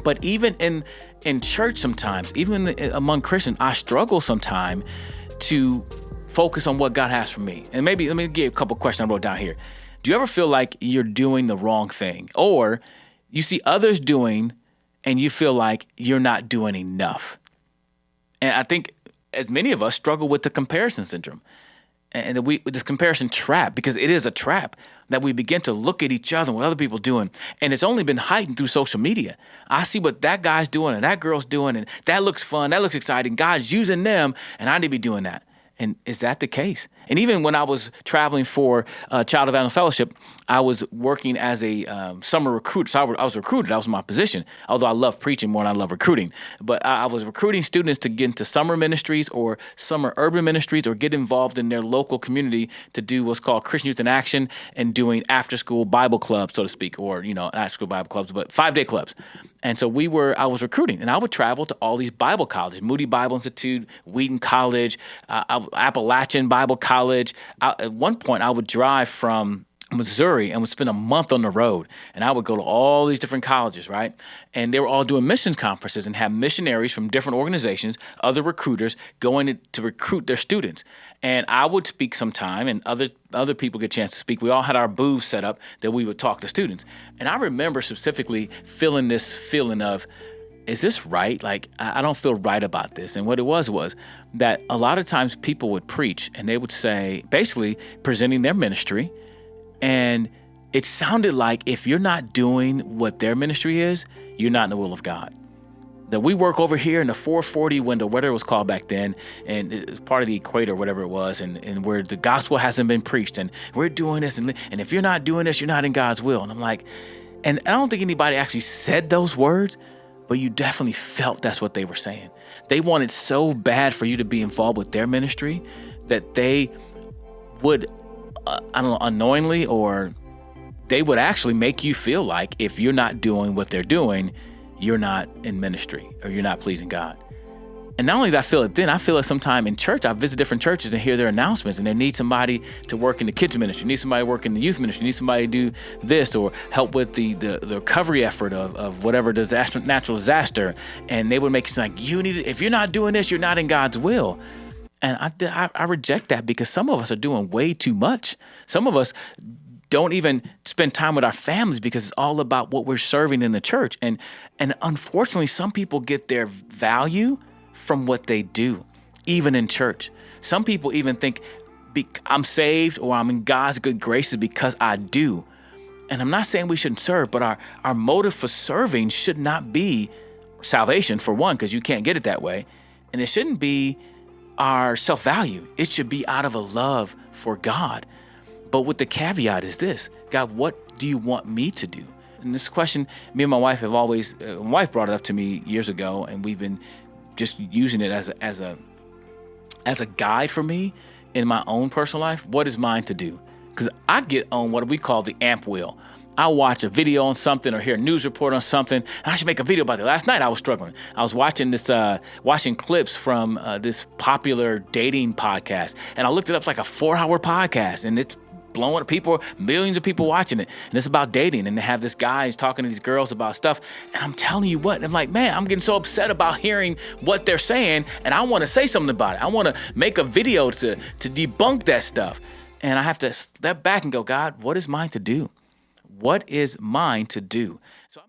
But even in church sometimes, even among Christians, I struggle sometimes to focus on what God has for me. And maybe let me give you a couple questions I wrote down here. Do you ever feel like you're doing the wrong thing, or you see others doing and you feel like you're not doing enough? And I think as many of us struggle with the comparison syndrome and this comparison trap, because it is a trap that we begin to look at each other and what other people are doing. And it's only been heightened through social media. I see what that guy's doing and that girl's doing, and that looks fun, that looks exciting. God's using them, and I need to be doing that. And is that the case? And even when I was traveling for Child Evangelist Fellowship, I was working as a summer recruit. So I was recruited. That was my position, although I love preaching more than I love recruiting. But I was recruiting students to get into summer ministries or summer urban ministries or get involved in their local community to do what's called Christian Youth in Action and doing after-school Bible clubs, so to speak, or, after-school Bible clubs, but 5-day clubs. And so I was recruiting, and I would travel to all these Bible colleges, Moody Bible Institute, Wheaton College, Appalachian Bible College. At one point, I would drive from Missouri and would spend a month on the road, and I would go to all these different colleges, right? And they were all doing missions conferences and have missionaries from different organizations, other recruiters going to recruit their students. And I would speak sometime, and other people get a chance to speak. We all had our booths set up that we would talk to students. And I remember specifically feeling this feeling of, is this right? Like, I don't feel right about this. And what it was that a lot of times people would preach and they would say, basically presenting their ministry, and it sounded like if you're not doing what their ministry is, you're not in the will of God. That we work over here in the 440 window, whatever it was called back then, and it's part of the equator, whatever it was, and where the gospel hasn't been preached, and we're doing this, and if you're not doing this, you're not in God's will. And I'm like, and I don't think anybody actually said those words, but you definitely felt that's what they were saying. They wanted so bad for you to be involved with their ministry that they would, unknowingly, or they would actually make you feel like if you're not doing what they're doing, you're not in ministry or you're not pleasing God. And not only did I feel it then, I feel it sometime in church. I visit different churches and hear their announcements, and they need somebody to work in the kids ministry, need somebody to work in the youth ministry, need somebody to do this or help with the recovery effort of whatever natural disaster. And they would make it like, if you're not doing this, you're not in God's will. And I reject that, because some of us are doing way too much. Some of us don't even spend time with our families because it's all about what we're serving in the church. And unfortunately, some people get their value from what they do, even in church. Some people even think I'm saved or I'm in God's good graces because I do. And I'm not saying we shouldn't serve, but our motive for serving should not be salvation, for one, because you can't get it that way. And it shouldn't be our self-value. It should be out of a love for God. But with the caveat is this: God, what do you want me to do? And this question, me and my wife have always, my wife brought it up to me years ago, and we've been just using it as a guide for me in my own personal life. What is mine to do? Because I get on what we call the amp wheel. I watch a video on something or hear a news report on something, and I should make a video about it. Last night I was struggling. I was watching watching clips from this popular dating podcast, and I looked it up. It's like a 4-hour podcast, and it's blowing up, millions of people watching it. And it's about dating, and they have this guy who's talking to these girls about stuff. And I'm telling you what, I'm like, man, I'm getting so upset about hearing what they're saying, and I want to say something about it. I want to make a video to debunk that stuff. And I have to step back and go, God, what is mine to do? What is mine to do? So